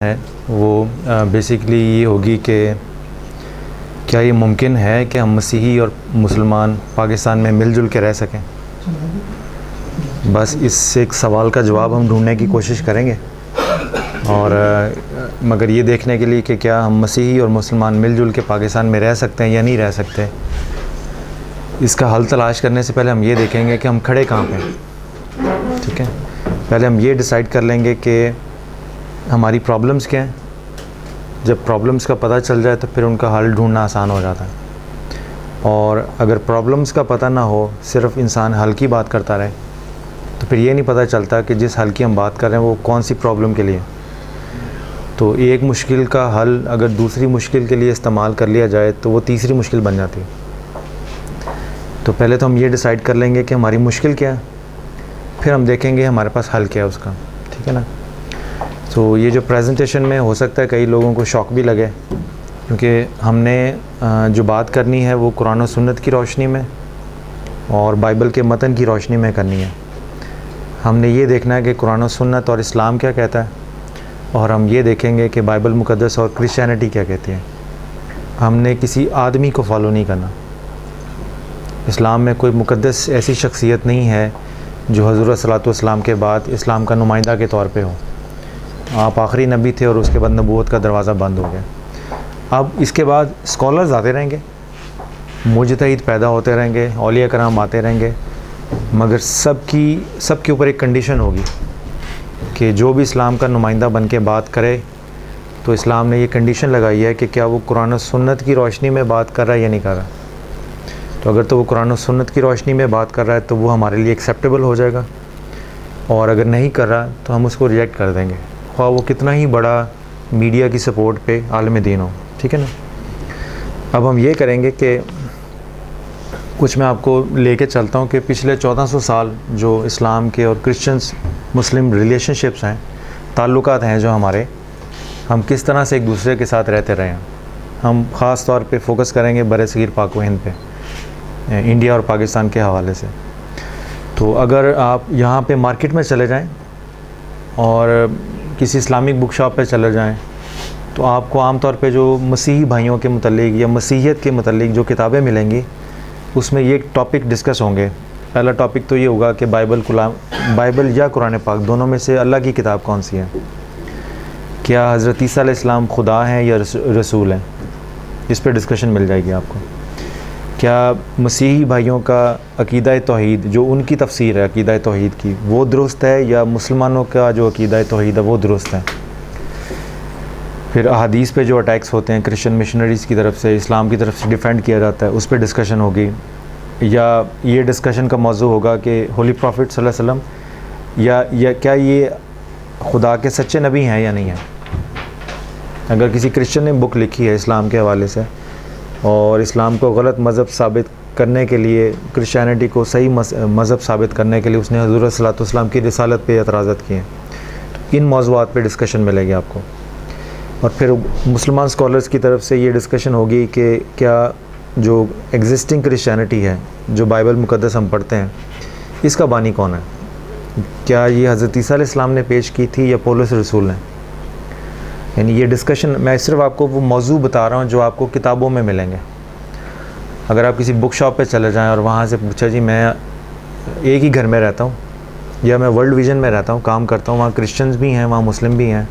ہے وہ بیسیکلی یہ ہوگی کہ کیا یہ ممکن ہے کہ ہم مسیحی اور مسلمان پاکستان میں مل جل کے رہ سکیں؟ بس اس سے ایک سوال کا جواب ہم ڈھونڈنے کی کوشش کریں گے، اور مگر یہ دیکھنے کے لیے کہ کیا ہم مسیحی اور مسلمان مل جل کے پاکستان میں رہ سکتے ہیں یا نہیں رہ سکتے، اس کا حل تلاش کرنے سے پہلے ہم یہ دیکھیں گے کہ ہم کھڑے کہاں پہ ہیں۔ ٹھیک ہے، پہلے ہم یہ ڈیسائیڈ کر لیں گے کہ ہماری پرابلمس کیا ہیں۔ جب پرابلمس کا پتہ چل جائے تو پھر ان کا حل ڈھونڈنا آسان ہو جاتا ہے، اور اگر پرابلمس کا پتہ نہ ہو، صرف انسان حل کی بات کرتا رہے تو پھر یہ نہیں پتہ چلتا کہ جس حل کی ہم بات کر رہے ہیں وہ کون سی پرابلم کے لیے۔ تو ایک مشکل کا حل اگر دوسری مشکل کے لیے استعمال کر لیا جائے تو وہ تیسری مشکل بن جاتی ہے۔ تو پہلے تو ہم یہ ڈیسائیڈ کر لیں گے کہ ہماری مشکل کیا ہے، پھر ہم دیکھیں گے ہمارے پاس حل کیا ہے اس کا۔ ٹھیک ہے نا؟ تو یہ جو پریزنٹیشن میں ہو سکتا ہے کئی لوگوں کو شوق بھی لگے، کیونکہ ہم نے جو بات کرنی ہے وہ قرآن و سنت کی روشنی میں اور بائبل کے متن کی روشنی میں کرنی ہے۔ ہم نے یہ دیکھنا ہے کہ قرآن و سنت اور اسلام کیا کہتا ہے، اور ہم یہ دیکھیں گے کہ بائبل مقدس اور کرسچینٹی کیا کہتی ہے۔ ہم نے کسی آدمی کو فالو نہیں کرنا۔ اسلام میں کوئی مقدس ایسی شخصیت نہیں ہے جو حضور صلی اللہ علیہ وسلم کے بعد اسلام کا نمائندہ کے طور پہ ہو۔ آپ آخری نبی تھے اور اس کے بعد نبوت کا دروازہ بند ہو گیا۔ اب اس کے بعد اسکالرز آتے رہیں گے، مجتہد پیدا ہوتے رہیں گے، اولیاء کرام آتے رہیں گے، مگر سب کے اوپر ایک کنڈیشن ہوگی کہ جو بھی اسلام کا نمائندہ بن کے بات کرے تو اسلام نے یہ کنڈیشن لگائی ہے کہ کیا وہ قرآن و سنت کی روشنی میں بات کر رہا ہے یا نہیں کر رہا۔ تو اگر تو وہ قرآن و سنت کی روشنی میں بات کر رہا ہے تو وہ ہمارے لیے ایکسیپٹیبل ہو جائے گا، اور اگر نہیں کر رہا تو ہم اس کو ریجیکٹ کر دیں گے، خواہ وہ کتنا ہی بڑا میڈیا کی سپورٹ پہ عالم دین ہو۔ ٹھیک ہے نا؟ اب ہم یہ کریں گے کہ کچھ میں آپ کو لے کے چلتا ہوں کہ پچھلے 1400 سال جو اسلام کے اور کرسچنس مسلم ریلیشن شپس ہیں، تعلقات ہیں جو ہمارے، ہم کس طرح سے ایک دوسرے کے ساتھ رہتے رہے ہیں۔ ہم خاص طور پہ فوکس کریں گے برصغیر پاک و ہند پہ، انڈیا اور پاکستان کے حوالے سے۔ تو اگر آپ یہاں پہ مارکیٹ میں چلے جائیں اور کسی اسلامک بک شاپ پہ چلے جائیں تو آپ کو عام طور پہ جو مسیحی بھائیوں کے متعلق یا مسیحیت کے متعلق جو کتابیں ملیں گی اس میں یہ ٹاپک ڈسکس ہوں گے۔ پہلا ٹاپک تو یہ ہوگا کہ بائبل یا قرآن پاک دونوں میں سے اللہ کی کتاب کون سی ہے، کیا حضرت عیسیٰ علیہ السلام خدا ہیں یا رسول ہیں، اس پہ ڈسکشن مل جائے گی آپ کو۔ کیا مسیحی بھائیوں کا عقیدہ توحید جو ان کی تفسیر ہے عقیدہ توحید کی وہ درست ہے، یا مسلمانوں کا جو عقیدہ توحید ہے وہ درست ہے۔ پھر احادیث پہ جو اٹیکس ہوتے ہیں کرسچن مشنریز کی طرف سے، اسلام کی طرف سے ڈیفینڈ کیا جاتا ہے، اس پہ ڈسکشن ہوگی۔ یا یہ ڈسکشن کا موضوع ہوگا کہ ہولی پروفٹ صلی اللہ علیہ وسلم یا کیا یہ خدا کے سچے نبی ہیں یا نہیں ہیں۔ اگر کسی کرسچن نے بک لکھی ہے اسلام کے حوالے سے اور اسلام کو غلط مذہب ثابت کرنے کے لیے، کرسچینٹی کو صحیح مذہب ثابت کرنے کے لیے اس نے حضور صلی اللہ علیہ وسلم کی رسالت پہ اعتراضات کیے ہیں، تو ان موضوعات پہ ڈسکشن ملے گی آپ کو۔ اور پھر مسلمان اسکالرز کی طرف سے یہ ڈسکشن ہوگی کہ کیا جو ایگزسٹنگ کرسچینٹی ہے جو بائبل مقدس ہم پڑھتے ہیں، اس کا بانی کون ہے، کیا یہ حضرت عیسیٰ علیہ السلام نے پیش کی تھی یا پولس رسول نے۔ یعنی یہ ڈسکشن میں صرف آپ کو وہ موضوع بتا رہا ہوں جو آپ کو کتابوں میں ملیں گے۔ اگر آپ کسی بک شاپ پہ چلے جائیں اور وہاں سے پوچھا جی میں ایک ہی گھر میں رہتا ہوں یا میں ورلڈ ویژن میں رہتا ہوں، کام کرتا ہوں، وہاں کرسچنز بھی ہیں وہاں مسلم بھی ہیں،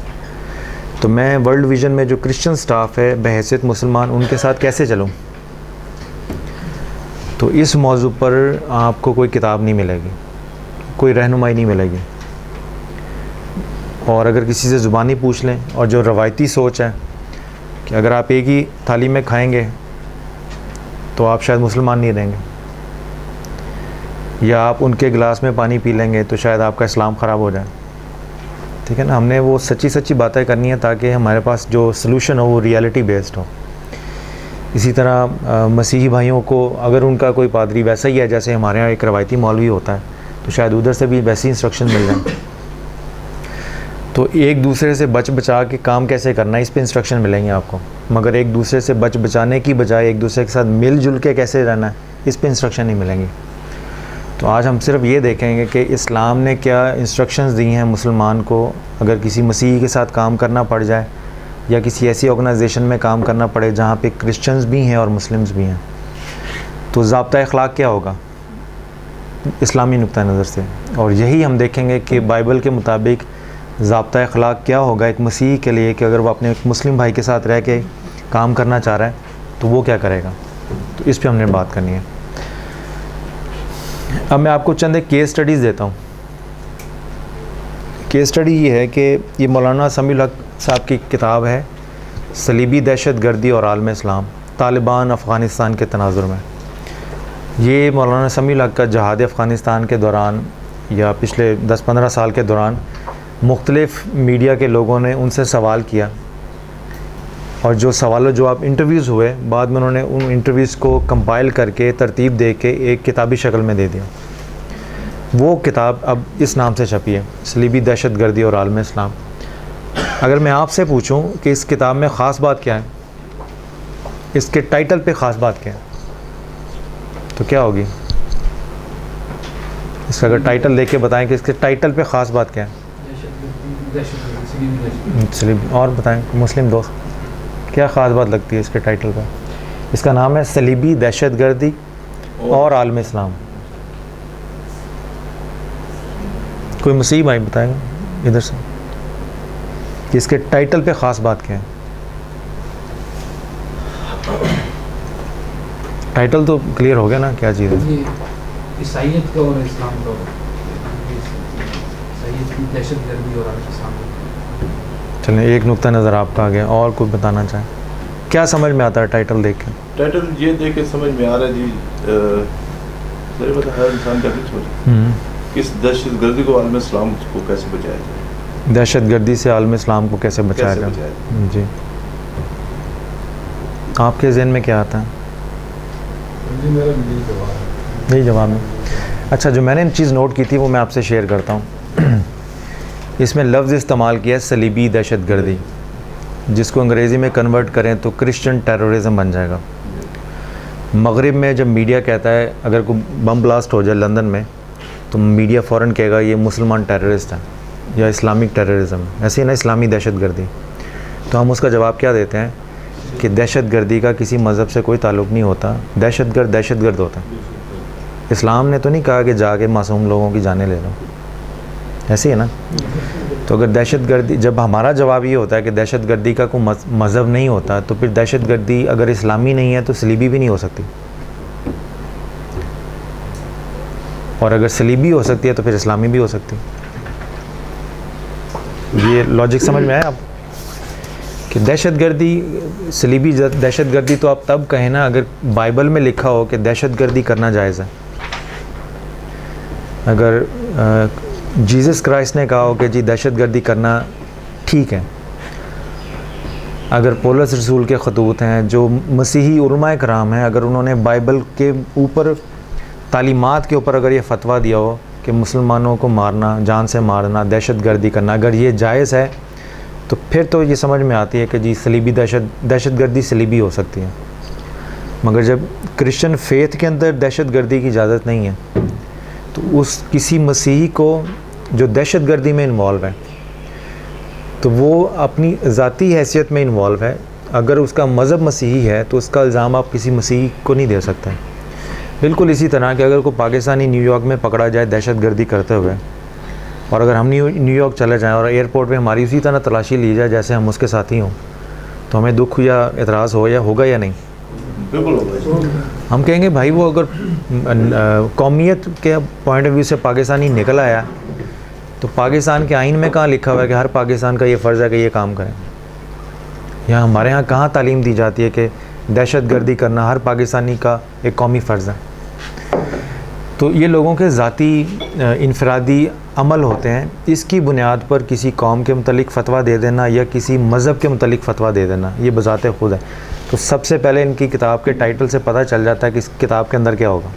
تو میں ورلڈ ویژن میں جو کرسچن سٹاف ہے بحیثیت مسلمان ان کے ساتھ کیسے چلوں، تو اس موضوع پر آپ کو کوئی کتاب نہیں ملے گی، کوئی رہنمائی نہیں ملے گی۔ اور اگر کسی سے زبانی پوچھ لیں، اور جو روایتی سوچ ہے کہ اگر آپ ایک ہی تھالی میں کھائیں گے تو آپ شاید مسلمان نہیں رہیں گے، یا آپ ان کے گلاس میں پانی پی لیں گے تو شاید آپ کا اسلام خراب ہو جائے۔ ٹھیک ہے نا؟ ہم نے وہ سچی باتیں کرنی ہیں تاکہ ہمارے پاس جو سلوشن ہو وہ ریالٹی بیسڈ ہو۔ اسی طرح مسیحی بھائیوں کو اگر ان کا کوئی پادری ویسا ہی ہے جیسے ہمارے یہاں ایک روایتی مولوی ہوتا ہے تو شاید ادھر سے بھی ویسی انسٹرکشن مل جائیں۔ تو ایک دوسرے سے بچا کے کام کیسے کرنا ہے اس پہ انسٹرکشن ملیں گے آپ کو، مگر ایک دوسرے سے بچانے کی بجائے ایک دوسرے کے ساتھ مل جل کے کیسے رہنا ہے اس پہ انسٹرکشن نہیں ملیں گی۔ تو آج ہم صرف یہ دیکھیں گے کہ اسلام نے کیا انسٹرکشنز دی ہیں مسلمان کو اگر کسی مسیحی کے ساتھ کام کرنا پڑ جائے یا کسی ایسی آرگنائزیشن میں کام کرنا پڑے جہاں پہ کرسچنز بھی ہیں اور مسلمز بھی ہیں، تو ضابطہ اخلاق کیا ہوگا اسلامی نقطہ نظر سے. اور یہی ہم دیکھیں گے کہ بائبل کے مطابق ضابطہ اخلاق کیا ہوگا ایک مسیحی کے لیے کہ اگر وہ اپنے ایک مسلم بھائی کے ساتھ رہ کے کام کرنا چاہ رہا ہے تو وہ کیا کرے گا. تو اس پہ ہم نے بات کرنی ہے. اب میں آپ کو چند ایک کیس سٹڈیز دیتا ہوں. کیس سٹڈی یہ ہے کہ یہ مولانا سمیع الحق صاحب کی کتاب ہے صلیبی دہشت گردی اور عالم اسلام، طالبان افغانستان کے تناظر میں. یہ مولانا سمیع الحق کا جہاد افغانستان کے دوران یا پچھلے 10-15 سال کے دوران مختلف میڈیا کے لوگوں نے ان سے سوال کیا، اور جو سوال و جواب انٹرویوز ہوئے بعد میں انہوں نے ان انٹرویوز کو کمپائل کر کے ترتیب دے کے ایک کتابی شکل میں دے دیا. وہ کتاب اب اس نام سے چھپی ہے، صلیبی دہشت گردی اور عالم اسلام. اگر میں آپ سے پوچھوں کہ اس کتاب میں خاص بات کیا ہے، اس کے ٹائٹل پہ خاص بات کیا ہے، تو کیا ہوگی؟ اس کا اگر ٹائٹل دیکھ کے بتائیں کہ اس کے ٹائٹل پہ خاص بات کیا ہے. اور بتائیں مسلم دوست کیا خاص بات لگتی ہے اس کے ٹائٹل پہ؟ اس کا نام ہے صلیبی دہشت گردی اور عالم اسلام. کوئی مسیحی بھائی بتائیں گے ادھر سے کہ اس کے ٹائٹل پہ خاص بات کیا ہے؟ ٹائٹل تو کلیئر ہو گیا نا کیا چیز ہے؟ عیسائیت کا اور اسلام کا، عیسائیت کی دہشت گردی اور اسلام. چلیں ایک نقطہ نظر آپ کا آ گیا. اور کوئی بتانا چاہیں کیا سمجھ میں آتا ہے ٹائٹل دیکھ کے؟ ٹائٹل یہ دیکھ کے سمجھ میں آ رہا ہے جی میرے پتہ ہر انسان کا کچھ ہوتا ہے کہ اس دہشت گردی کو عالم اسلام کو کیسے بچایا جائے، دہشت گردی سے عالم اسلام کو کیسے بچایا جائے. جی آپ کے ذہن میں کیا آتا ہے؟ جی میرا یہی جواب ہے. اچھا جو میں نے چیز نوٹ کی تھی وہ میں آپ سے شیئر کرتا ہوں. اس میں لفظ استعمال کیا ہے صلیبی دہشت گردی، جس کو انگریزی میں کنورٹ کریں تو کرسچن ٹیررزم بن جائے گا. مغرب میں جب میڈیا کہتا ہے اگر کوئی بم بلاسٹ ہو جائے لندن میں تو میڈیا فوراً کہے گا یہ مسلمان ٹیررسٹ ہیں یا اسلامک ٹیررزم، ایسے ہی نا اسلامی دہشت گردی. تو ہم اس کا جواب کیا دیتے ہیں کہ دہشت گردی کا کسی مذہب سے کوئی تعلق نہیں ہوتا، دہشت گرد ہوتا ہے. اسلام نے تو نہیں کہا کہ جا کے معصوم لوگوں کی جانیں لے لو، ایسے ہی ہے نا. تو اگر دہشت گردی، جب ہمارا جواب یہ ہوتا ہے کہ دہشت گردی کا کوئی مذہب نہیں ہوتا تو پھر دہشت گردی اگر اسلامی نہیں ہے تو صلیبی بھی نہیں ہو سکتی، اور اگر صلیبی ہو سکتی ہے تو پھر اسلامی بھی ہو سکتی. یہ لاجک سمجھ میں آیا آپ کہ دہشت گردی صلیبی دہشت گردی تو آپ تب کہیں نا اگر بائبل میں لکھا ہو کہ دہشت گردی کرنا جائز ہے. اگر جیزس کرائسٹ نے کہا ہو کہ جی دہشت گردی کرنا ٹھیک ہے، اگر پولس رسول کے خطوط ہیں، جو مسیحی علماء کرام ہیں، اگر انہوں نے بائبل کے اوپر تعلیمات کے اوپر اگر یہ فتویٰ دیا ہو کہ مسلمانوں کو مارنا، جان سے مارنا، دہشت گردی کرنا اگر یہ جائز ہے تو پھر تو یہ سمجھ میں آتی ہے کہ جی صلیبی دہشت گردی صلیبی ہو سکتی ہے. مگر جب کرسچن فیتھ کے اندر دہشت گردی کی اجازت نہیں ہے تو اس کسی مسیحی کو جو دہشت گردی میں انوالو ہے تو وہ اپنی ذاتی حیثیت میں انوالو ہے. اگر اس کا مذہب مسیحی ہے تو اس کا الزام آپ کسی مسیحی کو نہیں دے سکتے. بالکل اسی طرح کہ اگر کوئی پاکستانی نیو یارک میں پکڑا جائے دہشت گردی کرتے ہوئے اور اگر ہم نیو یارک چلے جائیں اور ایئرپورٹ پہ ہماری اسی طرح تلاشی لی جائے جیسے ہم اس کے ساتھی ہوں تو ہمیں دکھ یا اعتراض ہوگا یا نہیں؟ بالکل ہوگا. ہم کہیں گے بھائی وہ اگر قومیت کے پوائنٹ آف ویو سے پاکستانی نکل آیا تو پاکستان کے آئین میں کہاں لکھا ہوا ہے کہ ہر پاکستان کا یہ فرض ہے کہ یہ کام کریں؟ یا ہمارے ہاں کہاں تعلیم دی جاتی ہے کہ دہشت گردی کرنا ہر پاکستانی کا ایک قومی فرض ہے؟ تو یہ لوگوں کے ذاتی انفرادی عمل ہوتے ہیں. اس کی بنیاد پر کسی قوم کے متعلق فتویٰ دے دینا یا کسی مذہب کے متعلق فتویٰ دے دینا یہ بذات خود ہے. تو سب سے پہلے ان کی کتاب کے ٹائٹل سے پتہ چل جاتا ہے کہ اس کتاب کے اندر کیا ہوگا.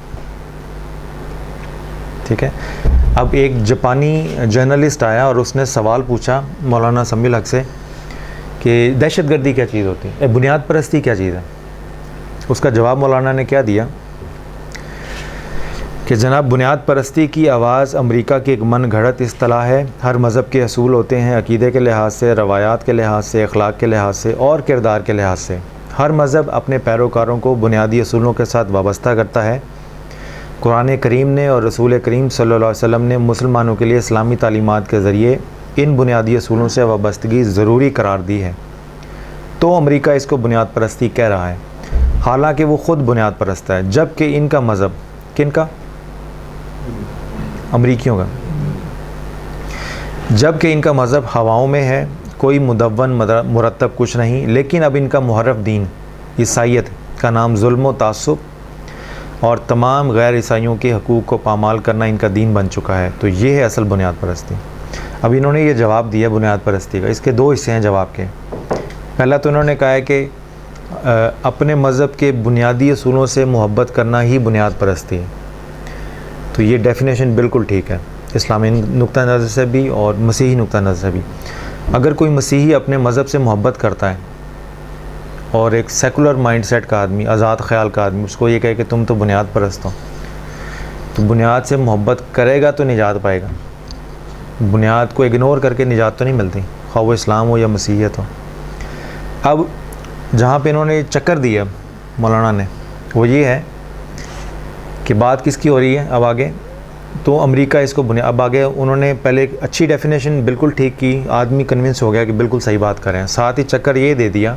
ٹھیک ہے. اب ایک جاپانی جرنلسٹ آیا اور اس نے سوال پوچھا مولانا سمیع الحق سے کہ دہشت گردی کیا چیز ہوتی ہے، بنیاد پرستی کیا چیز ہے. اس کا جواب مولانا نے کیا دیا کہ جناب بنیاد پرستی کی آواز امریکہ کی ایک من گھڑت اصطلاح ہے۔ ہر مذہب کے اصول ہوتے ہیں، عقیدے کے لحاظ سے، روایات کے لحاظ سے، اخلاق کے لحاظ سے اور کردار کے لحاظ سے۔ ہر مذہب اپنے پیروکاروں کو بنیادی اصولوں کے ساتھ وابستہ کرتا ہے۔ قرآن کریم نے اور رسول کریم صلی اللہ علیہ وسلم نے مسلمانوں کے لیے اسلامی تعلیمات کے ذریعے ان بنیادی اصولوں سے وابستگی ضروری قرار دی ہے۔ تو امریکہ اس کو بنیاد پرستی کہہ رہا ہے، حالانکہ وہ خود بنیاد پرست ہے، جبکہ ان کا مذہب کن کا؟ امریکیوں کا۔ جبکہ ان کا مذہب ہواؤں میں ہے، کوئی مدون مرتب کچھ نہیں، لیکن اب ان کا محرف دین عیسائیت کا نام ظلم و تعصب اور تمام غیر عیسائیوں کے حقوق کو پامال کرنا ان کا دین بن چکا ہے۔ تو یہ ہے اصل بنیاد پرستی۔ اب انہوں نے یہ جواب دیا بنیاد پرستی کا، اس کے دو حصے ہیں جواب کے۔ پہلا تو انہوں نے کہا ہے کہ اپنے مذہب کے بنیادی اصولوں سے محبت کرنا ہی بنیاد پرستی ہے۔ تو یہ ڈیفینیشن بالکل ٹھیک ہے اسلامی نقطہ نظر سے بھی اور مسیحی نقطہ نظر سے بھی۔ اگر کوئی مسیحی اپنے مذہب سے محبت کرتا ہے اور ایک سیکولر مائنڈ سیٹ کا آدمی، آزاد خیال کا آدمی، اس کو یہ کہے کہ تم تو بنیاد پرست ہو، تو بنیاد سے محبت کرے گا تو نجات پائے گا۔ بنیاد کو اگنور کر کے نجات تو نہیں ملتی، خواہ وہ اسلام ہو یا مسیحیت ہو۔ اب جہاں پہ انہوں نے چکر دیا مولانا نے، وہ یہ ہے کہ بات کس کی ہو رہی ہے اب آگے، تو امریکہ اس کو اب آگے انہوں نے پہلے ایک اچھی ڈیفینیشن بالکل ٹھیک کی، آدمی کنونس ہو گیا کہ بالکل صحیح بات کریں، ساتھ ہی چکر یہ دے دیا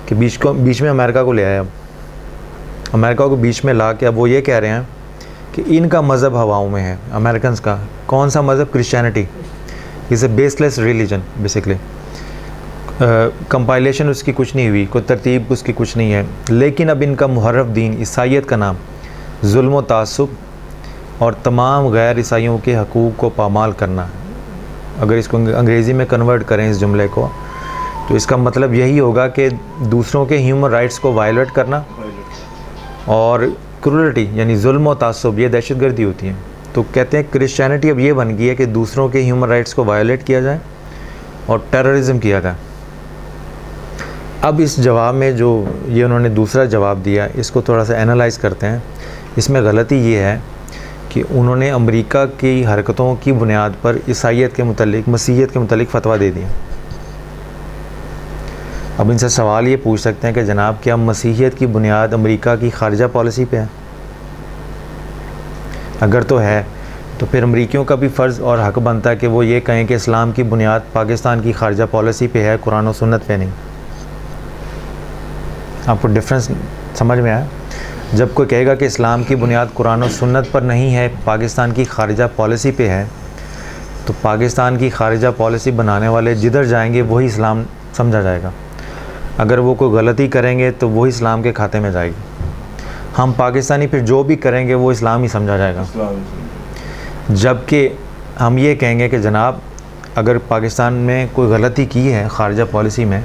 کہ بیچ میں امریکہ کو لے آئے۔ اب امریکہ کو بیچ میں لا کے اب وہ یہ کہہ رہے ہیں کہ ان کا مذہب ہواؤں میں ہے، امریکنز کا۔ کون سا مذہب؟ کرسچینٹی از اے بیس لیس ریلیجن بیسکلی۔ کمپائلیشن اس کی کچھ نہیں ہوئی، کوئی ترتیب اس کی کچھ نہیں ہے، لیکن اب ان کا محرف دین عیسائیت کا نام ظلم و تعصب اور تمام غیر عیسائیوں کے حقوق کو پامال کرنا۔ اگر اس کو انگریزی میں کنورٹ کریں اس جملے کو، تو اس کا مطلب یہی ہوگا کہ دوسروں کے ہیومن رائٹس کو وائلیٹ کرنا، اور کرولٹی یعنی ظلم و تعصب یہ دہشت گردی ہوتی ہے۔ تو کہتے ہیں کرسچینٹی اب یہ بن گئی ہے کہ دوسروں کے ہیومن رائٹس کو وائلیٹ کیا جائے اور ٹیررزم کیا جائے۔ اب اس جواب میں جو یہ انہوں نے دوسرا جواب دیا، اس کو تھوڑا سا اینالائز کرتے ہیں۔ اس میں غلطی یہ ہے کہ انہوں نے امریکہ کی حرکتوں کی بنیاد پر عیسائیت کے متعلق، مسیحیت کے متعلق فتویٰ دے دیا۔ اب ان سے سوال یہ پوچھ سکتے ہیں کہ جناب کیا مسیحیت کی بنیاد امریکہ کی خارجہ پالیسی پہ ہے؟ اگر تو ہے تو پھر امریکیوں کا بھی فرض اور حق بنتا ہے کہ وہ یہ کہیں کہ اسلام کی بنیاد پاکستان کی خارجہ پالیسی پہ ہے، قرآن و سنت پہ نہیں۔ آپ کو ڈفرینس سمجھ میں آیا؟ جب کوئی کہے گا کہ اسلام کی بنیاد قرآن و سنت پر نہیں ہے، پاکستان کی خارجہ پالیسی پہ ہے، تو پاکستان کی خارجہ پالیسی بنانے والے جدھر جائیں گے وہی اسلام سمجھا جائے گا۔ اگر وہ کوئی غلطی کریں گے تو وہی اسلام کے کھاتے میں جائے گی۔ ہم پاکستانی پھر جو بھی کریں گے وہ اسلام ہی سمجھا جائے گا۔ جبکہ ہم یہ کہیں گے کہ جناب اگر پاکستان میں کوئی غلطی کی ہے خارجہ پالیسی میں،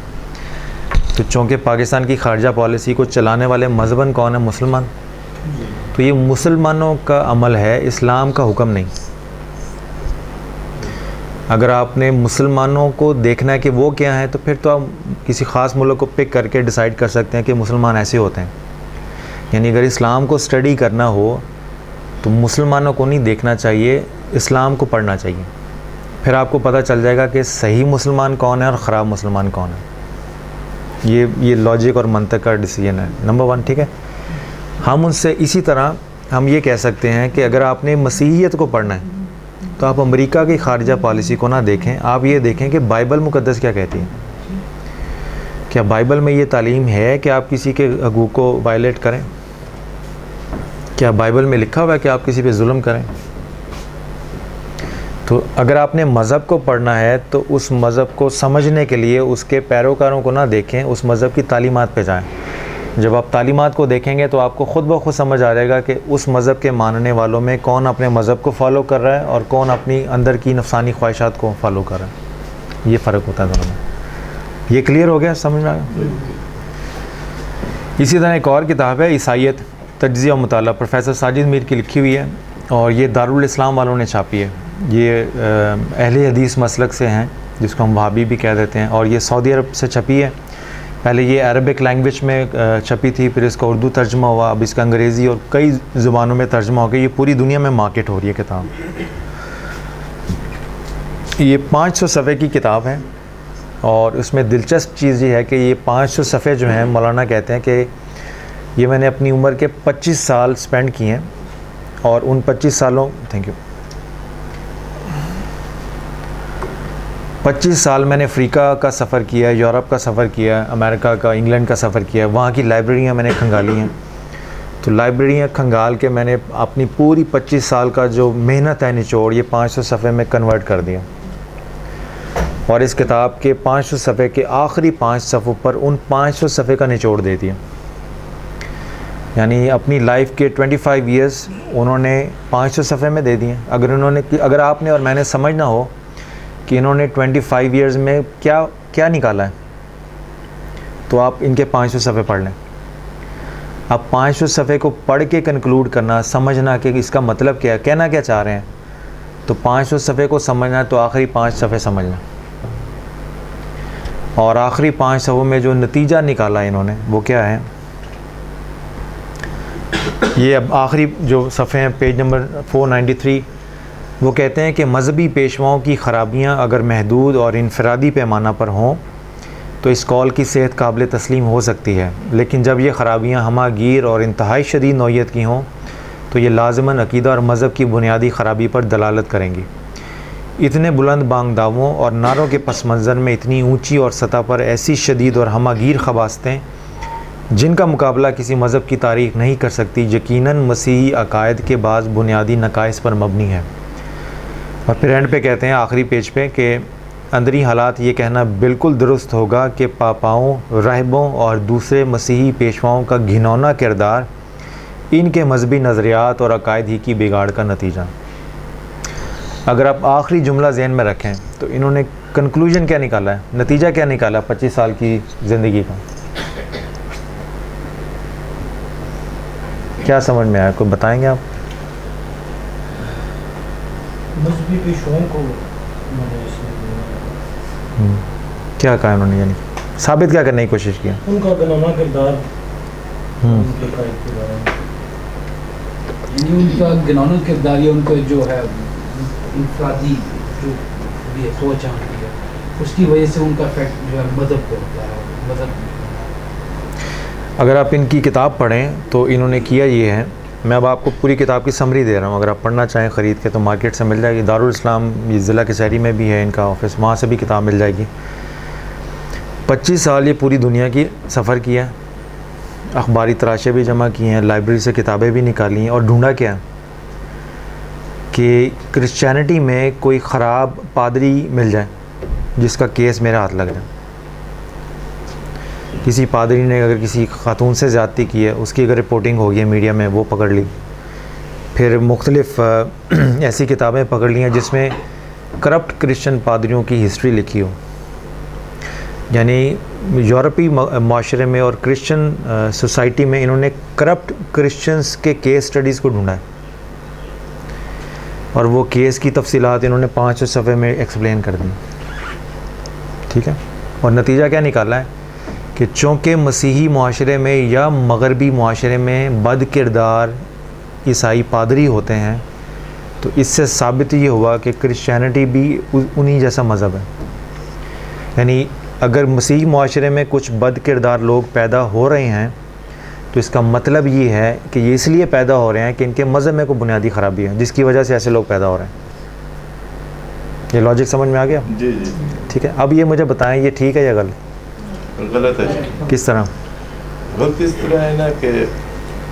تو چونکہ پاکستان کی خارجہ پالیسی کو چلانے والے مذہباً کون ہے؟ مسلمان۔ تو یہ مسلمانوں کا عمل ہے، اسلام کا حکم نہیں۔ اگر آپ نے مسلمانوں کو دیکھنا ہے کہ وہ کیا ہیں، تو پھر تو آپ کسی خاص ملک کو پک کر کے ڈیسائیڈ کر سکتے ہیں کہ مسلمان ایسے ہوتے ہیں۔ یعنی اگر اسلام کو اسٹڈی کرنا ہو تو مسلمانوں کو نہیں دیکھنا چاہیے، اسلام کو پڑھنا چاہیے۔ پھر آپ کو پتہ چل جائے گا کہ صحیح مسلمان کون ہے اور خراب مسلمان کون ہے۔ یہ لاجک اور منطق کا ڈیسیجن ہے نمبر 1، ٹھیک ہے۔ ہم ان سے اسی طرح ہم یہ کہہ سکتے ہیں کہ اگر آپ نے مسیحیت کو پڑھنا ہے تو آپ امریکہ کی خارجہ پالیسی کو نہ دیکھیں، آپ یہ دیکھیں کہ بائبل مقدس کیا کہتی ہے۔ کیا بائبل میں یہ تعلیم ہے کہ آپ کسی کے حقوق کو وائلیٹ کریں؟ کیا بائبل میں لکھا ہوا ہے کہ آپ کسی پہ ظلم کریں؟ تو اگر آپ نے مذہب کو پڑھنا ہے تو اس مذہب کو سمجھنے کے لیے اس کے پیروکاروں کو نہ دیکھیں، اس مذہب کی تعلیمات پہ جائیں۔ جب آپ تعلیمات کو دیکھیں گے تو آپ کو خود بخود سمجھ آ جائے گا کہ اس مذہب کے ماننے والوں میں کون اپنے مذہب کو فالو کر رہا ہے اور کون اپنی اندر کی نفسانی خواہشات کو فالو کر رہا ہے۔ یہ فرق ہوتا ہے دونوں میں۔ یہ کلیئر ہو گیا؟ سمجھ میں آ گیا؟ اسی طرح ایک اور کتاب ہے عیسائیت تجزیہ و مطالعہ، پروفیسر ساجد میر کی لکھی ہوئی ہے، اور یہ دارالاسلام والوں نے چھاپی ہے۔ یہ اہل حدیث مسلک سے ہیں، جس کو ہم وہابی بھی کہہ دیتے ہیں، اور یہ سعودی عرب سے چھپی ہے۔ پہلے یہ عربک لینگویج میں چھپی تھی، پھر اس کا اردو ترجمہ ہوا، اب اس کا انگریزی اور کئی زبانوں میں ترجمہ ہو گیا، یہ پوری دنیا میں مارکیٹ ہو رہی ہے کتاب. یہ 500 صفحے کی کتاب ہے، اور اس میں دلچسپ چیز یہ ہے کہ یہ 500 صفحے جو ہیں مولانا کہتے ہیں کہ یہ میں نے اپنی عمر کے 25 سال سپینڈ کیے ہیں، اور ان 25 سالوں 25 سال میں نے افریقہ کا سفر کیا ہے، یورپ کا سفر کیا ہے، امریکہ کا، انگلینڈ کا سفر کیا ہے، وہاں کی لائبریریاں میں نے کھنگالی ہیں. تو لائبریریاں کھنگال کے میں نے اپنی پوری 25 سال کا جو محنت ہے نچوڑ یہ 500 صفحے میں کنورٹ کر دیا، اور اس کتاب کے 500 صفحے کے آخری 5 صفحوں پر ان 500 صفحے کا نچوڑ دے دیا. یعنی اپنی لائف کے 25 ایئرس انہوں نے 500 صفحے میں دے دیے. اگر آپ نے اور میں نے سمجھنا ہو کہ انہوں نے 25 ایئرز میں کیا نکالا ہے، تو آپ ان کے 500 صفحے پڑھ لیں. اب 500 صفحے کو پڑھ کے کنکلوڈ کرنا، سمجھنا کہ اس کا مطلب کیا ہے، کہنا کیا چاہ رہے ہیں، تو 500 صفحے کو سمجھنا تو آخری 5 صفحے سمجھنا. اور آخری 5 صفحوں میں جو نتیجہ نکالا انہوں نے وہ کیا ہے، یہ اب آخری جو صفحے ہیں پیج نمبر 493، وہ کہتے ہیں کہ مذہبی پیشواؤں کی خرابیاں اگر محدود اور انفرادی پیمانہ پر ہوں تو اس قول کی صحت قابل تسلیم ہو سکتی ہے، لیکن جب یہ خرابیاں ہمہ گیر اور انتہائی شدید نوعیت کی ہوں تو یہ لازماً عقیدہ اور مذہب کی بنیادی خرابی پر دلالت کریں گی. اتنے بلند بانگ دعووں اور نعروں کے پس منظر میں اتنی اونچی اور سطح پر ایسی شدید اور ہمہ گیر خباستیں جن کا مقابلہ کسی مذہب کی تاریخ نہیں کر سکتی، یقیناً مسیحی عقائد کے بعض بنیادی نقائص پر مبنی ہے. اور پھر اینڈ پہ کہتے ہیں آخری پیج پہ کہ اندری حالات یہ کہنا بالکل درست ہوگا کہ پاپاؤں، راہبوں اور دوسرے مسیحی پیشواؤں کا گھنونا کردار ان کے مذہبی نظریات اور عقائد ہی کی بگاڑ کا نتیجہ. اگر آپ آخری جملہ ذہن میں رکھیں تو انہوں نے کنکلوژن کیا نکالا ہے، نتیجہ کیا نکالا 25 سال کی زندگی کا، کیا سمجھ میں آیا، کوئی بتائیں گے آپ؟ مذہبی پیشواؤں کو کیا کہا انہوں نے، یعنی ثابت کیا کرنے کی کوشش کیا، ان کا گنانا کردار، ان کے قائد کے بارے میں، یعنی ان کا گنانا کردار یا ان کا جو ہے انفرادی جو بھی سوچ ہے اس کی وجہ سے ان کا افیکٹ جو ہے مذہب پہ ہوتا ہے. مذہب اگر آپ ان کی کتاب پڑھیں تو انہوں نے کیا یہ ہے، میں اب آپ کو پوری کتاب کی سمری دے رہا ہوں، اگر آپ پڑھنا چاہیں خرید کے تو مارکیٹ سے مل جائے گی. دارالاسلام یہ ضلع کچہری میں بھی ہے ان کا آفس، وہاں سے بھی کتاب مل جائے گی. 25 سال یہ پوری دنیا کی سفر کیا، اخباری تراشے بھی جمع کیے ہیں، لائبریری سے کتابیں بھی نکالی ہیں، اور ڈھونڈا کیا کہ کرسچینٹی میں کوئی خراب پادری مل جائے جس کا کیس میرے ہاتھ لگ جائے. کسی پادری نے اگر کسی خاتون سے زیادتی کی ہے، اس کی اگر رپورٹنگ ہو گئی ہے میڈیا میں، وہ پکڑ لی. پھر مختلف ایسی کتابیں پکڑ لی ہیں جس میں کرپٹ کرسچن پادریوں کی ہسٹری لکھی ہو. یعنی یورپی معاشرے میں اور کرسچن سوسائٹی میں انہوں نے کرپٹ کرسچنز کے کیس سٹڈیز کو ڈھونڈا ہے، اور وہ کیس کی تفصیلات انہوں نے 500 صفحے میں ایکسپلین کر دی. ٹھیک ہے، اور نتیجہ کیا نکالا ہے کہ چونکہ مسیحی معاشرے میں یا مغربی معاشرے میں بد کردار عیسائی پادری ہوتے ہیں، تو اس سے ثابت یہ ہوا کہ کرسچینٹی بھی انہی جیسا مذہب ہے. یعنی اگر مسیحی معاشرے میں کچھ بد کردار لوگ پیدا ہو رہے ہیں تو اس کا مطلب یہ ہے کہ یہ اس لیے پیدا ہو رہے ہیں کہ ان کے مذہب میں کوئی بنیادی خرابی ہے جس کی وجہ سے ایسے لوگ پیدا ہو رہے ہیں. یہ لاجک سمجھ میں آ گیا؟ جی جی ٹھیک ہے. اب یہ مجھے بتائیں یہ ٹھیک ہے یا غلط؟ غلط ہے. کس طرح؟ غلط اس طرح ہے نا کہ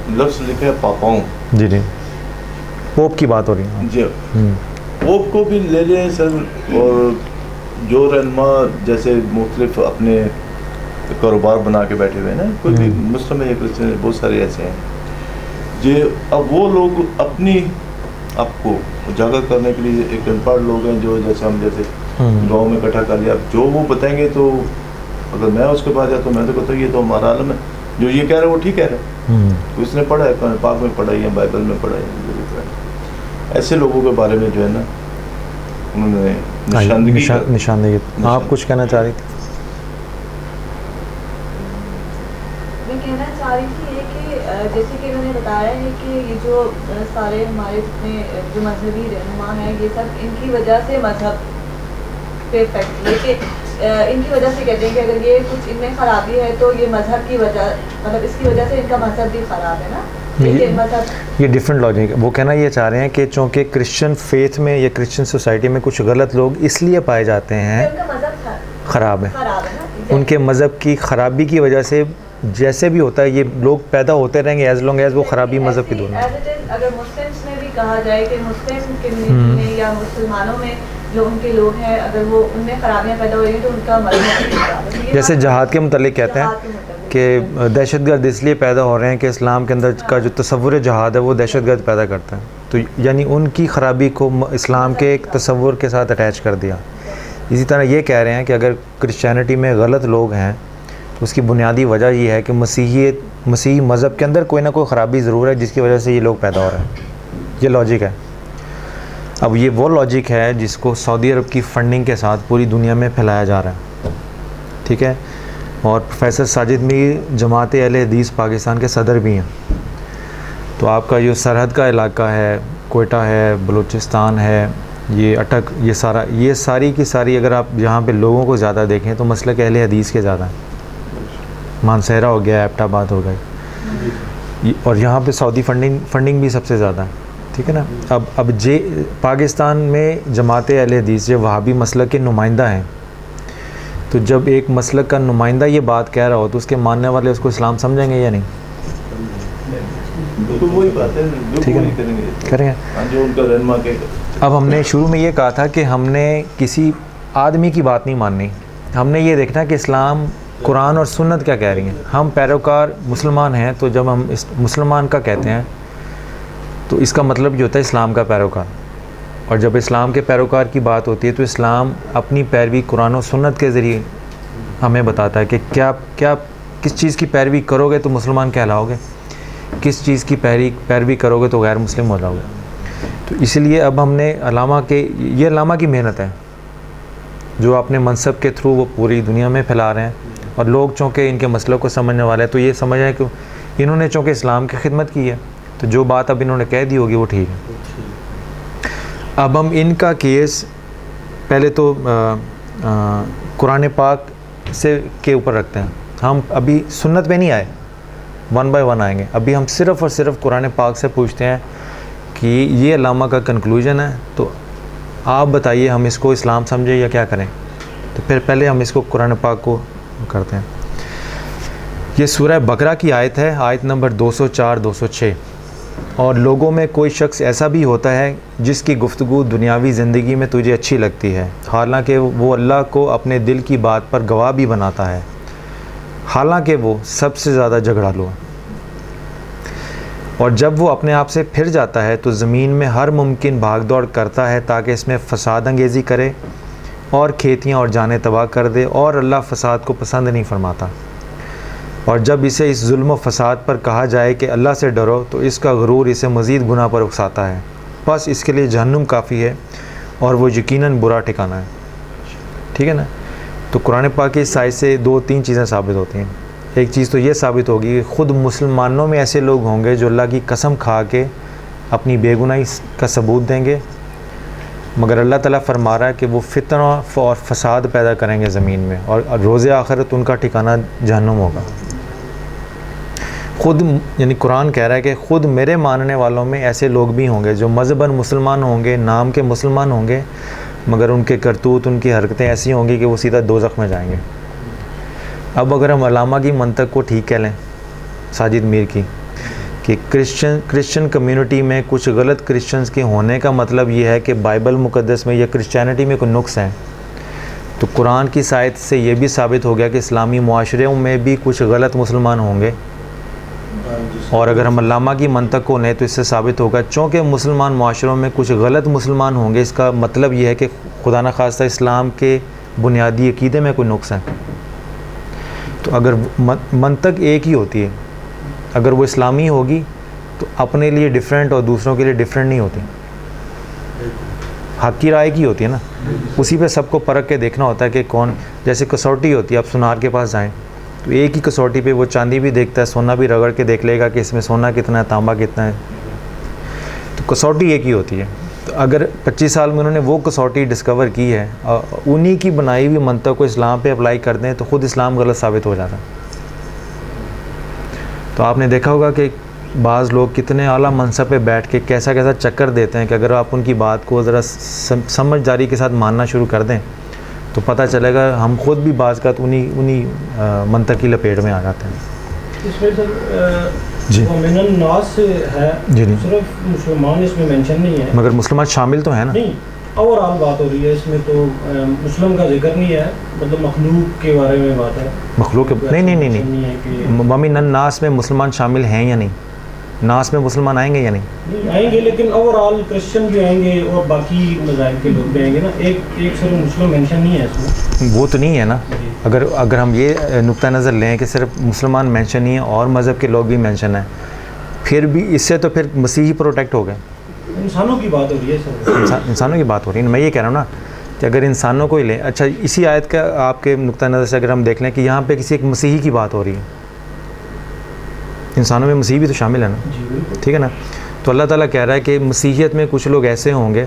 لفظ لکھا ہے پاپاؤں. جی جی، پوپ کی بات ہو رہی ہے. جی پوپ کو بھی لے لیں سر، اور جو رہنما جیسے مختلف اپنے کاروبار بنا کے بیٹھے ہوئے ہیں نا، کوئی بھی مسلم ہے کرسچن، بہت سارے ایسے ہیں جی. اب وہ لوگ اپنی آپ کو اجاگر کرنے کے لیے ایک ان پڑھ لوگ ہیں جو جیسے ہم جیسے گاؤں میں اکٹھا کر لیا، اب جو وہ بتائیں گے تو اگر میں اس کے پاس جاتا ہوں میں تو کہتا ہوں یہ تو ہمارا عالم ہے، جو یہ کہہ رہے ہیں وہ ٹھیک کہہ رہے ہیں. اس نے پڑھا ہے قرآن پاک میں پڑھا ہے، بائبل میں پڑھا ہے. ایسے لوگوں کے بارے میں جو ہے نا انہوں نے نشاندہی. آپ کچھ کہنا چاہ رہی تھی؟ میں کہنا چاہ رہی تھی یہ کہ جیسے کہ انہوں نے بتایا ہے کہ یہ جو سارے ہمارے جتنے جو مذہبی رہنما ہیں یہ سب ان کی وجہ سے مذہب پہ افیکٹ ہے کہ ان کی وجہ سے کہتے ہیں کہ اگر یہ کچھ ان میں خرابی ہے تو یہ مذہب کی وجہ مطلب اس کی وجہ سے ان کا مذہب بھی خراب ہے نا. یہ ڈفرینٹ لاجک ہے. وہ کہنا یہ چاہ رہے ہیں کہ چونکہ کرسچن فیتھ میں یا کرسچن سوسائٹی میں کچھ غلط لوگ اس لیے پائے جاتے ہیں خراب ہے, ان کے مذہب کی خرابی کی وجہ سے جیسے بھی ہوتا ہے یہ لوگ پیدا ہوتے رہیں گے ایز لانگ ایز وہ خرابی مذہب کی دور میں. اگر مسلمس میں بھی کہا جائے کہ مسلم کمیونٹی میں یا مسلمانوں میں جو ان کے لوگ ہیں اگر وہ ان میں خرابیاں پیدا ہو رہی ہیں تو ان کا مذہب جیسے جہاد کے متعلق کہتے ہیں کہ دہشت گرد اس لیے پیدا ہو رہے ہیں کہ اسلام کے اندر کا جو تصور جہاد ہے وہ دہشت گرد پیدا کرتا ہے, تو یعنی ان کی خرابی کو اسلام کے ایک تصور کے ساتھ اٹیچ کر دیا. اسی طرح یہ کہہ رہے ہیں کہ اگر کرسچینٹی میں غلط لوگ ہیں تو اس کی بنیادی وجہ یہ ہے کہ مسیحی مذہب کے اندر کوئی نہ کوئی خرابی ضرور ہے جس کی وجہ سے یہ لوگ پیدا ہو رہے ہیں. یہ لاجک ہے. اب یہ وہ لاجک ہے جس کو سعودی عرب کی فنڈنگ کے ساتھ پوری دنیا میں پھیلایا جا رہا ہے, ٹھیک ہے. اور پروفیسر ساجد میر جماعت اہل حدیث پاکستان کے صدر بھی ہیں. تو آپ کا جو سرحد کا علاقہ ہے, کوئٹہ ہے, بلوچستان ہے, یہ اٹک, یہ ساری کی ساری اگر آپ یہاں پہ لوگوں کو زیادہ دیکھیں تو مسلک اہل حدیث کے زیادہ ہیں. مانسہرہ ہو گیا, ایبٹ آباد ہو گئی, اور یہاں پہ سعودی فنڈنگ بھی سب سے زیادہ ہے, ٹھیک ہے نا. اب پاکستان میں جماعت اہل حدیث جو وہابی مسلک کے نمائندہ ہیں, تو جب ایک مسلک کا نمائندہ یہ بات کہہ رہا ہو تو اس کے ماننے والے اس کو اسلام سمجھیں گے یا نہیں؟ بالکل وہی بات ہے, ٹھیک ہے, کریں گے. جو ان کا رہنما کے اب ہم نے شروع میں یہ کہا تھا کہ ہم نے کسی آدمی کی بات نہیں ماننی, ہم نے یہ دیکھنا کہ اسلام, قرآن اور سنت کیا کہہ رہی ہیں. ہم پیروکار مسلمان ہیں, تو جب ہم اس مسلمان کا کہتے ہیں تو اس کا مطلب یہ ہوتا ہے اسلام کا پیروکار. اور جب اسلام کے پیروکار کی بات ہوتی ہے تو اسلام اپنی پیروی قرآن و سنت کے ذریعے ہمیں بتاتا ہے کہ کیا کس چیز کی پیروی کرو گے تو مسلمان کہلاؤ گے, کس چیز کی پیروی کرو گے تو غیر مسلم ہو جاؤ گے. تو اس لیے اب ہم نے یہ علامہ کی محنت ہے جو اپنے منصب کے تھرو وہ پوری دنیا میں پھیلا رہے ہیں, اور لوگ چونکہ ان کے مسئلوں کو سمجھنے والے ہیں تو یہ سمجھ رہے ہیں کہ انہوں نے چونکہ اسلام کی خدمت کی ہے تو جو بات اب انہوں نے کہہ دی ہوگی وہ ٹھیک ہے. اب ہم ان کا کیس پہلے تو قرآن پاک سے کے اوپر رکھتے ہیں. ہم ابھی سنت پہ نہیں آئے, 1 بائی 1 آئیں گے. ابھی ہم صرف اور صرف قرآن پاک سے پوچھتے ہیں کہ یہ علامہ کا کنکلوژن ہے, تو آپ بتائیے ہم اس کو اسلام سمجھیں یا کیا کریں. تو پھر پہلے ہم اس کو قرآن پاک کو کرتے ہیں. یہ سورہ بقرہ کی آیت ہے, آیت نمبر 204-206. اور لوگوں میں کوئی شخص ایسا بھی ہوتا ہے جس کی گفتگو دنیاوی زندگی میں تجھے اچھی لگتی ہے, حالانکہ وہ اللہ کو اپنے دل کی بات پر گواہ بھی بناتا ہے, حالانکہ وہ سب سے زیادہ جھگڑالو ہے. اور جب وہ اپنے آپ سے پھر جاتا ہے تو زمین میں ہر ممکن بھاگ دوڑ کرتا ہے تاکہ اس میں فساد انگیزی کرے اور کھیتیاں اور جانیں تباہ کر دے, اور اللہ فساد کو پسند نہیں فرماتا. اور جب اسے اس ظلم و فساد پر کہا جائے کہ اللہ سے ڈرو تو اس کا غرور اسے مزید گناہ پر اکساتا ہے, بس اس کے لیے جہنم کافی ہے اور وہ یقیناً برا ٹھکانہ ہے. ٹھیک ہے نا. تو قرآن پاک کی اس آیت سے 2-3 چیزیں ثابت ہوتی ہیں. ایک چیز تو یہ ثابت ہوگی کہ خود مسلمانوں میں ایسے لوگ ہوں گے جو اللہ کی قسم کھا کے اپنی بے گناہی کا ثبوت دیں گے, مگر اللہ تعالیٰ فرما رہا ہے کہ وہ فتنہ اور فساد پیدا کریں گے زمین میں, اور روز آخرت ان کا ٹھکانہ جہنم ہوگا. خود یعنی قرآن کہہ رہا ہے کہ خود میرے ماننے والوں میں ایسے لوگ بھی ہوں گے جو مذہباً مسلمان ہوں گے, نام کے مسلمان ہوں گے, مگر ان کے کرتوت, ان کی حرکتیں ایسی ہوں گی کہ وہ سیدھا دوزخ میں جائیں گے. اب اگر ہم علامہ کی منطق کو ٹھیک کہہ لیں, ساجد میر کی, کہ کرسچن کمیونٹی میں کچھ غلط کرسچنز کے ہونے کا مطلب یہ ہے کہ بائبل مقدس میں یا کرسچینٹی میں کوئی نقص ہیں, تو قرآن کی آیت سے یہ بھی ثابت ہو گیا کہ اسلامی معاشروں میں بھی کچھ غلط مسلمان ہوں گے. اور اگر ہم علامہ کی منطق کو لیں تو اس سے ثابت ہوگا چونکہ مسلمان معاشروں میں کچھ غلط مسلمان ہوں گے, اس کا مطلب یہ ہے کہ خدا نخواستہ اسلام کے بنیادی عقیدے میں کوئی نقص ہے. تو اگر منطق ایک ہی ہوتی ہے, اگر وہ اسلامی ہوگی تو اپنے لیے ڈیفرنٹ اور دوسروں کے لیے ڈیفرنٹ نہیں ہوتی, حق کی رائے کی ہوتی ہے نا. اسی پہ سب کو پرکھ کے دیکھنا ہوتا ہے کہ کون, جیسے کسوٹی ہوتی ہے, آپ سنار کے پاس جائیں تو ایک ہی کسوٹی پہ وہ چاندی بھی دیکھتا ہے, سونا بھی رگڑ کے دیکھ لے گا کہ اس میں سونا کتنا ہے, تانبا کتنا ہے. تو کسوٹی ایک ہی ہوتی ہے. تو اگر 25 سال میں انہوں نے وہ کسوٹی ڈسکور کی ہے, انہی کی بنائی ہوئی منطق کو اسلام پہ اپلائی کر دیں تو خود اسلام غلط ثابت ہو جاتا. تو آپ نے دیکھا ہوگا کہ بعض لوگ کتنے اعلیٰ منصب پہ بیٹھ کے کیسا کیسا چکر دیتے ہیں کہ اگر آپ ان کی بات کو ذرا سمجھداری کے ساتھ ماننا شروع کر دیں تو پتہ چلے گا ہم خود بھی بعض کا انہی منطق کی لپیٹ میں آ جاتے ہیں. اس میں سر جی ومن الناس ہے, جی جی, صرف مسلمان اس میں مینشن نہیں ہے, مگر مسلمان شامل تو ہیں نا. نہیں اوور آل بات ہو رہی ہے اس میں, تو مسلم کا ذکر نہیں ہے, مطلب مخلوق کے بارے میں بات ہے. مخلوق نہیں نہیں نہیں نہیں ہے کہ ومن الناس میں مسلمان شامل ہیں یا نہیں, ناس میں مسلمان آئیں گے یا نہیں؟ نہیں آئیں گے, لیکن اوور آل کرسچن بھی آئیں گے اور باقی مذاہب کے لوگ بھی آئیں گے نا. ایک صرف مسلم مینشن نہیں ہے اس میں. وہ تو نہیں ہے نا. اگر ہم یہ نقطہ نظر لیں کہ صرف مسلمان مینشن نہیں ہے اور مذہب کے لوگ بھی مینشن ہیں, پھر بھی اس سے تو پھر مسیحی پروٹیکٹ ہو گئے. انسانوں کی بات ہو رہی ہے سر, انسانوں کی بات ہو رہی ہے. میں یہ کہہ رہا ہوں نا کہ اگر انسانوں کو ہی لیں. اچھا اسی آیت کا آپ کے نقطہ نظر سے اگر ہم دیکھ لیں کہ یہاں پہ کسی ایک مسیحی کی بات ہو رہی ہے, انسانوں میں مسیحی بھی تو شامل ہے نا, جی بالکل. ٹھیک ہے نا. تو اللہ تعالیٰ کہہ رہا ہے کہ مسیحیت میں کچھ لوگ ایسے ہوں گے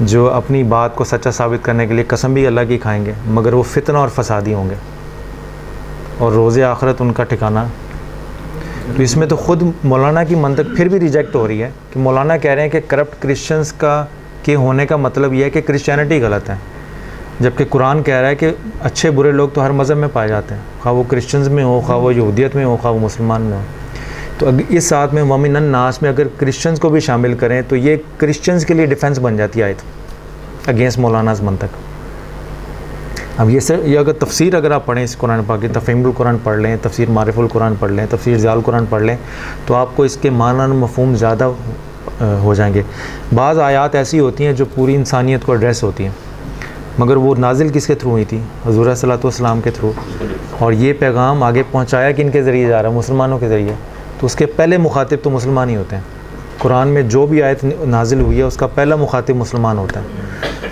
جو اپنی بات کو سچا ثابت کرنے کے لیے قسم بھی اللہ کی کھائیں گے, مگر وہ فتنہ اور فسادی ہوں گے اور روز آخرت ان کا ٹھکانہ. تو اس میں تو خود مولانا کی منطق پھر بھی ریجیکٹ ہو رہی ہے کہ مولانا کہہ رہے ہیں کہ کرپٹ کرسچنس کے ہونے کا مطلب یہ ہے کہ کرسچینٹی غلط ہے, جبکہ قرآن کہہ رہا ہے کہ اچھے برے لوگ تو ہر مذہب میں پائے جاتے ہیں, خواہ وہ کرسچنز میں ہو, خواہ وہ یہودیت میں ہو, خواہ وہ مسلمان میں ہو. تو اس ساتھ میں ومن الناس میں اگر کرسچنز کو بھی شامل کریں تو یہ کرسچنز کے لیے ڈیفنس بن جاتی ہے آیت اگینسٹ مولاناز منطق. اب یہ اگر تفسیر اگر آپ پڑھیں اس قرآن پاک کی, تفہیم القرآن پڑھ لیں, تفسیر معرف القرآن پڑھ لیں, تفسیر ضیاء القرآن پڑھ لیں, تو آپ کو اس کے معنی و مفہوم زیادہ ہو جائیں گے. بعض آیات ایسی ہوتی ہیں جو پوری انسانیت کو ایڈریس ہوتی ہیں, مگر وہ نازل کس کے تھرو ہوئی تھی؟ حضور صلی اللہ علیہ وسلم کے تھرو. اور یہ پیغام آگے پہنچایا کن کے ذریعے جا رہا ہے؟ مسلمانوں کے ذریعے. تو اس کے پہلے مخاطب تو مسلمان ہی ہوتے ہیں. قرآن میں جو بھی آیت نازل ہوئی ہے اس کا پہلا مخاطب مسلمان ہوتا ہے.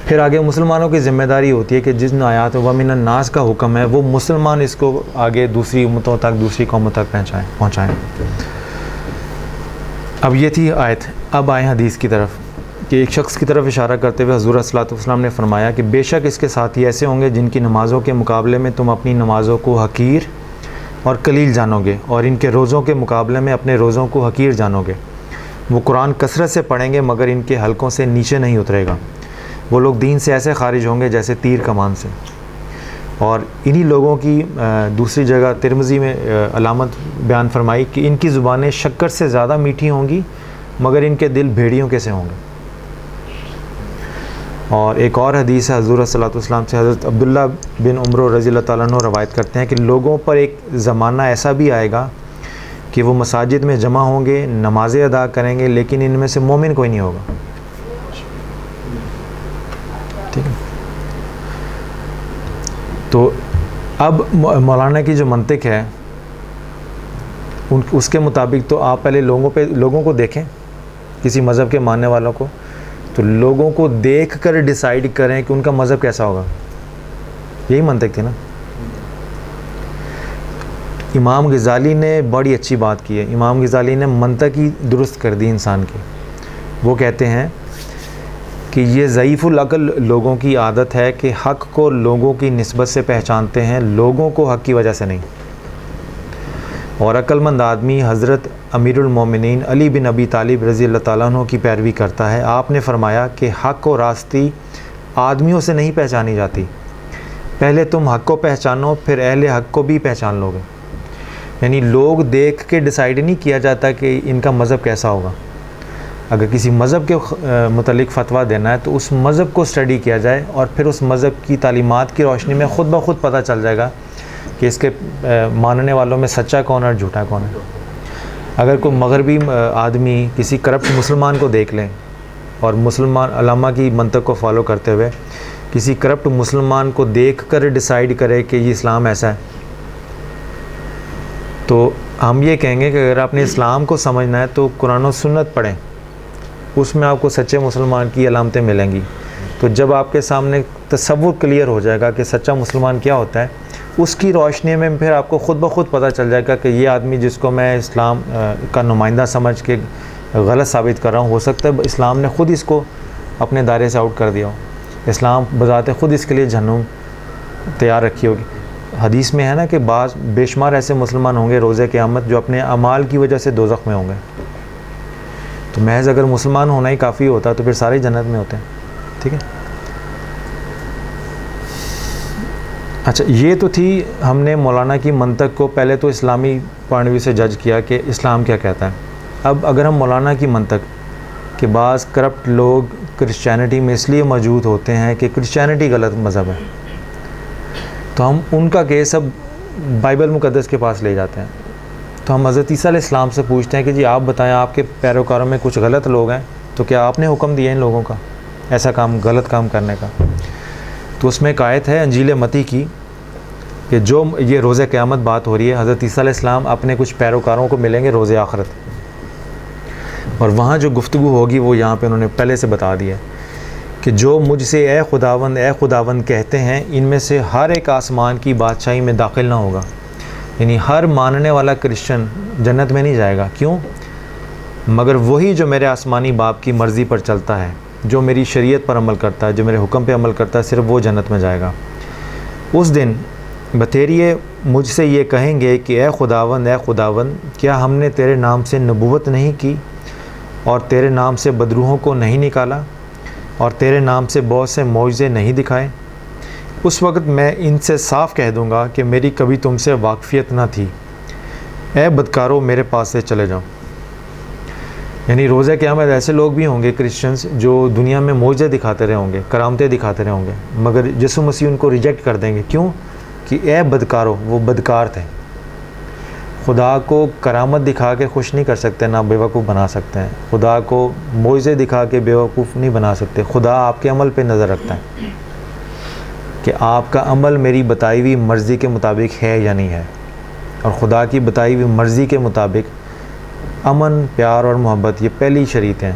پھر آگے مسلمانوں کی ذمہ داری ہوتی ہے کہ جن آیات ومن الناس کا حکم ہے وہ مسلمان اس کو آگے دوسری امتوں تک, دوسری قوموں تک پہنچائیں. اب یہ تھی آیت. اب آئیں حدیث کی طرف کہ ایک شخص کی طرف اشارہ کرتے ہوئے حضور صلی اللہ علیہ وسلم نے فرمایا کہ بے شک اس کے ساتھی ایسے ہوں گے جن کی نمازوں کے مقابلے میں تم اپنی نمازوں کو حقیر اور قلیل جانو گے, اور ان کے روزوں کے مقابلے میں اپنے روزوں کو حقیر جانو گے. وہ قرآن کثرت سے پڑھیں گے مگر ان کے حلقوں سے نیچے نہیں اترے گا. وہ لوگ دین سے ایسے خارج ہوں گے جیسے تیر کمان سے. اور انہی لوگوں کی دوسری جگہ ترمذی میں علامت بیان فرمائی کہ ان کی زبانیں شکر سے زیادہ میٹھی ہوں گی مگر ان کے دل بھیڑیوں کے سے ہوں گے. اور ایک اور حدیث ہے حضور صلی اللہ علیہ وسلم سے, حضرت عبداللہ بن عمر رضی اللہ تعالیٰ عنہ روایت کرتے ہیں کہ لوگوں پر ایک زمانہ ایسا بھی آئے گا کہ وہ مساجد میں جمع ہوں گے, نمازیں ادا کریں گے, لیکن ان میں سے مومن کوئی نہیں ہوگا. ٹھیک ہے. تو اب مولانا کی جو منطق ہے اس کے مطابق تو آپ پہلے لوگوں کو دیکھیں, کسی مذہب کے ماننے والوں کو, تو لوگوں کو دیکھ کر ڈیسائیڈ کریں کہ ان کا مذہب کیسا ہوگا. یہی منطق تھی نا. امام غزالی نے بڑی اچھی بات کی ہے. امام غزالی نے منطق ہی درست کر دی انسان کی. وہ کہتے ہیں کہ یہ ضعیف العقل لوگوں کی عادت ہے کہ حق کو لوگوں کی نسبت سے پہچانتے ہیں, لوگوں کو حق کی وجہ سے نہیں. اور عقل مند آدمی حضرت امیر المومنین علی بن ابی طالب رضی اللہ تعالیٰ عنہ کی پیروی کرتا ہے. آپ نے فرمایا کہ حق و راستی آدمیوں سے نہیں پہچانی جاتی, پہلے تم حق کو پہچانو پھر اہل حق کو بھی پہچان لو گے. یعنی لوگ دیکھ کے ڈیسائیڈ نہیں کیا جاتا کہ ان کا مذہب کیسا ہوگا. اگر کسی مذہب کے متعلق فتویٰ دینا ہے تو اس مذہب کو اسٹڈی کیا جائے اور پھر اس مذہب کی تعلیمات کی روشنی میں خود بخود پتہ چل جائے گا کہ اس کے ماننے والوں میں سچا کون ہے اور جھوٹا کون ہے. اگر کوئی مغربی آدمی کسی کرپٹ مسلمان کو دیکھ لیں اور مسلمان علامہ کی منطق کو فالو کرتے ہوئے کسی کرپٹ مسلمان کو دیکھ کر ڈیسائیڈ کرے کہ یہ اسلام ایسا ہے, تو ہم یہ کہیں گے کہ اگر آپ نے اسلام کو سمجھنا ہے تو قرآن و سنت پڑھیں, اس میں آپ کو سچے مسلمان کی علامتیں ملیں گی. تو جب آپ کے سامنے تصور کلیئر ہو جائے گا کہ سچا مسلمان کیا ہوتا ہے, اس کی روشنی میں پھر آپ کو خود بخود پتہ چل جائے گا کہ یہ آدمی جس کو میں اسلام کا نمائندہ سمجھ کے غلط ثابت کر رہا ہوں، ہو سکتا ہے اسلام نے خود اس کو اپنے دائرے سے آؤٹ کر دیا ہو، اسلام بذات خود اس کے لیے جہنم تیار رکھی ہوگی۔ حدیث میں ہے نا کہ بعض بے شمار ایسے مسلمان ہوں گے روز قیامت جو اپنے اعمال کی وجہ سے دوزخ میں ہوں گے۔ تو محض اگر مسلمان ہونا ہی کافی ہوتا تو پھر سارے جنت میں ہوتے ہیں، ٹھیک ہے۔ اچھا، یہ تو تھی ہم نے مولانا کی منطق کو پہلے تو اسلامی پوائنٹ ویو سے جج کیا کہ اسلام کیا کہتا ہے۔ اب اگر ہم مولانا کی منطق کہ بعض کرپٹ لوگ کرسچینٹی میں اس لیے موجود ہوتے ہیں کہ کرسچینٹی غلط مذہب ہے، تو ہم ان کا کیس اب بائبل مقدس کے پاس لے جاتے ہیں۔ تو ہم حضرت عیسیٰ علیہ السلام سے پوچھتے ہیں کہ جی آپ بتائیں، آپ کے پیروکاروں میں کچھ غلط لوگ ہیں، تو کیا آپ نے حکم دیا ان لوگوں کا ایسا کام، غلط کام کرنے کا؟ تو اس میں ایک آیت ہے انجیل متی کی کہ جو یہ روز قیامت بات ہو رہی ہے، حضرت عیسیٰ علیہ السلام اپنے کچھ پیروکاروں کو ملیں گے روز آخرت، اور وہاں جو گفتگو ہوگی وہ یہاں پہ انہوں نے پہلے سے بتا دیا ہے کہ جو مجھ سے اے خداوند کہتے ہیں، ان میں سے ہر ایک آسمان کی بادشاہی میں داخل نہ ہوگا۔ یعنی ہر ماننے والا کرسچن جنت میں نہیں جائے گا، کیوں؟ مگر وہی جو میرے آسمانی باپ کی مرضی پر چلتا ہے، جو میری شریعت پر عمل کرتا ہے، جو میرے حکم پہ عمل کرتا ہے، صرف وہ جنت میں جائے گا۔ اس دن بتیریے مجھ سے یہ کہیں گے کہ اے خداوند کیا ہم نے تیرے نام سے نبوت نہیں کی، اور تیرے نام سے بدروحوں کو نہیں نکالا، اور تیرے نام سے بہت سے معجزے نہیں دکھائے؟ اس وقت میں ان سے صاف کہہ دوں گا کہ میری کبھی تم سے واقفیت نہ تھی، اے بدکارو میرے پاس سے چلے جاؤ۔ یعنی روزہ قیامت ایسے لوگ بھی ہوں گے کرسچنز جو دنیا میں معجزے دکھاتے رہے ہوں گے، کرامتیں دکھاتے رہے ہوں گے، مگر یسوع مسیح ان کو ریجیکٹ کر دیں گے، کیوں؟ کہ اے بدکارو، وہ بدکار تھے۔ خدا کو کرامت دکھا کے خوش نہیں کر سکتے، نہ بیوقوف بنا سکتے ہیں۔ خدا کو معجزے دکھا کے بیوقوف نہیں بنا سکتے۔ خدا آپ کے عمل پہ نظر رکھتا ہے کہ آپ کا عمل میری بتائی ہوئی مرضی کے مطابق ہے یا نہیں ہے، اور خدا کی بتائی ہوئی مرضی کے مطابق امن، پیار اور محبت یہ پہلی شریط ہیں،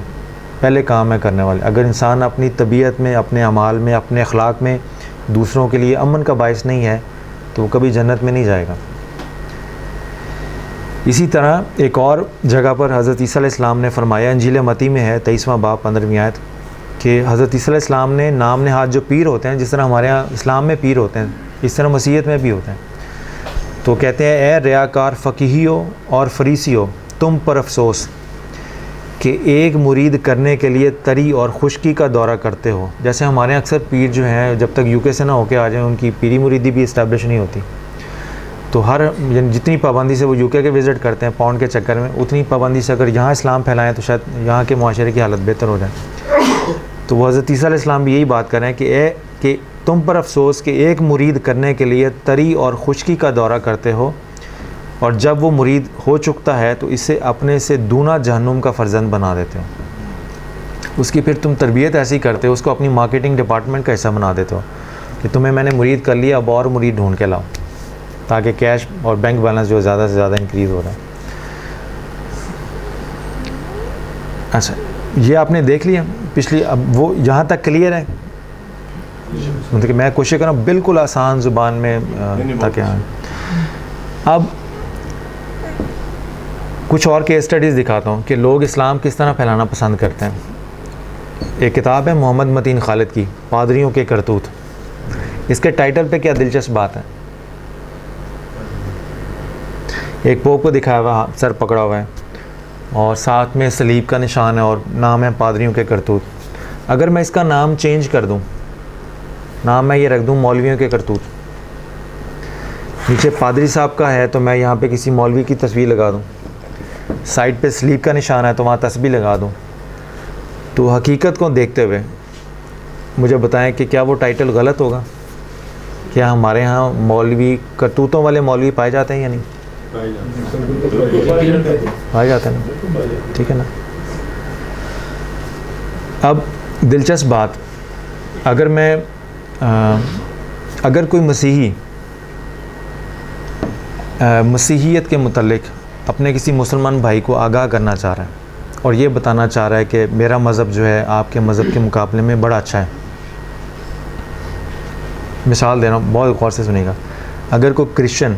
پہلے کام ہے کرنے والے۔ اگر انسان اپنی طبیعت میں، اپنے اعمال میں، اپنے اخلاق میں دوسروں کے لیے امن کا باعث نہیں ہے تو وہ کبھی جنت میں نہیں جائے گا۔ اسی طرح ایک اور جگہ پر حضرت عیسیٰ علیہ السلام نے فرمایا، انجیل متی میں ہے 23واں باب 15ویں آیت، کہ حضرت عیسیٰ علیہ السلام نے نام نہاد جو پیر ہوتے ہیں، جس طرح ہمارے ہاں اسلام میں پیر ہوتے ہیں، اس طرح مسیحیت میں بھی ہوتے ہیں، تو کہتے ہیں اے ریاکار فقیہیو اور فریسیو، تم پر افسوس کہ ایک مرید کرنے کے لیے تری اور خشکی کا دورہ کرتے ہو۔ جیسے ہمارے اکثر پیر جو ہیں جب تک یو کے سے نہ ہو کے آ جائیں ان کی پیری مریدی بھی اسٹیبلش نہیں ہوتی، تو ہر جتنی پابندی سے وہ یو کے وزٹ کرتے ہیں پاؤنڈ کے چکر میں، اتنی پابندی سے اگر یہاں اسلام پھیلائیں تو شاید یہاں کے معاشرے کی حالت بہتر ہو جائے۔ تو وہ حضرت عیسیٰ علیہ السلام بھی یہی بات کر رہے ہیں کہ تم پر افسوس کہ ایک مرید کرنے کے لیے تری اور خشکی کا دورہ کرتے ہو، اور جب وہ مرید ہو چکتا ہے تو اسے اپنے سے دونا جہنم کا فرزند بنا دیتے ہو۔ اس کی پھر تم تربیت ایسی کرتے ہو، اس کو اپنی مارکیٹنگ ڈپارٹمنٹ کا حصہ بنا دیتے ہو کہ تمہیں میں نے مرید کر لیا، اب اور مرید ڈھونڈ کے لاؤ تاکہ کیش اور بینک بیلنس جو زیادہ سے زیادہ انکریز ہو رہا ہے۔ اچھا، یہ آپ نے دیکھ لیا پچھلی، اب وہ یہاں تک کلیئر ہے؟ مطلب کہ میں کوشش کر رہا ہوں بالکل آسان زبان میں تاکہ اب کچھ اور کیس اسٹڈیز دکھاتا ہوں کہ لوگ اسلام کس طرح پھیلانا پسند کرتے ہیں۔ ایک کتاب ہے محمد متین خالد کی، پادریوں کے کرتوت۔ اس کے ٹائٹل پہ کیا دلچسپ بات ہے، ایک پوپ کو دکھایا ہوا سر پکڑا ہوا ہے اور ساتھ میں صلیب کا نشان ہے اور نام ہے پادریوں کے کرتوت۔ اگر میں اس کا نام چینج کر دوں، نام میں یہ رکھ دوں مولویوں کے کرتوت، نیچے پادری صاحب کا ہے تو میں یہاں پہ کسی مولوی کی تصویر لگا دوں، سائڈ پہ صلیب کا نشان ہے تو وہاں تسبیح لگا دوں، تو حقیقت کو دیکھتے ہوئے مجھے بتائیں کہ کیا وہ ٹائٹل غلط ہوگا؟ کیا ہمارے ہاں مولوی کرتوتوں والے مولوی پائے جاتے ہیں یا نہیں؟ پائے جاتے ہیں نا، ٹھیک ہے نا۔ اب دلچسپ بات، اگر کوئی مسیحی مسیحیت کے متعلق اپنے کسی مسلمان بھائی کو آگاہ کرنا چاہ رہا ہے اور یہ بتانا چاہ رہا ہے کہ میرا مذہب جو ہے آپ کے مذہب کے مقابلے میں بڑا اچھا ہے، مثال دے رہا ہوں، بہت غور سے سنیے گا۔ اگر کوئی کرسچن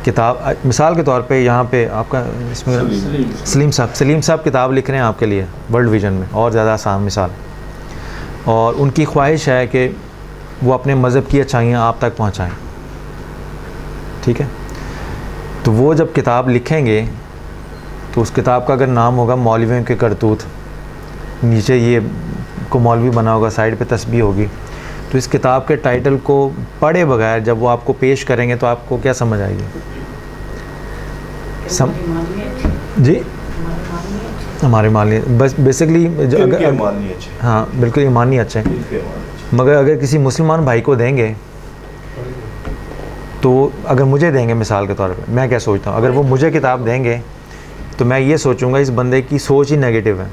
کتاب، مثال کے طور پہ یہاں پہ آپ کا اس میں سلیم صاحب کتاب لکھ رہے ہیں آپ کے لیے ورلڈ ویژن میں، اور زیادہ آسان مثال، اور ان کی خواہش ہے کہ وہ اپنے مذہب کی اچھائیاں آپ تک پہنچائیں، ٹھیک ہے؟ تو وہ جب کتاب لکھیں گے تو اس کتاب کا اگر نام ہوگا مولویوں کے کرتوت، نیچے یہ کو مولوی بنا ہوگا، سائڈ پہ تسبیح ہوگی، تو اس کتاب کے ٹائٹل کو پڑھے بغیر جب وہ آپ کو پیش کریں گے تو آپ کو کیا سمجھ آئے گی؟ جی ہمارے معنی بس بیسکلی ہاں بالکل ایمانی اچھے ہیں، مگر اگر کسی مسلمان بھائی کو دیں گے تو اگر مجھے دیں گے مثال کے طور پہ، میں کیا سوچتا ہوں، اگر وہ مجھے کتاب دیں گے تو میں یہ سوچوں گا اس بندے کی سوچ ہی نیگیٹو ہے،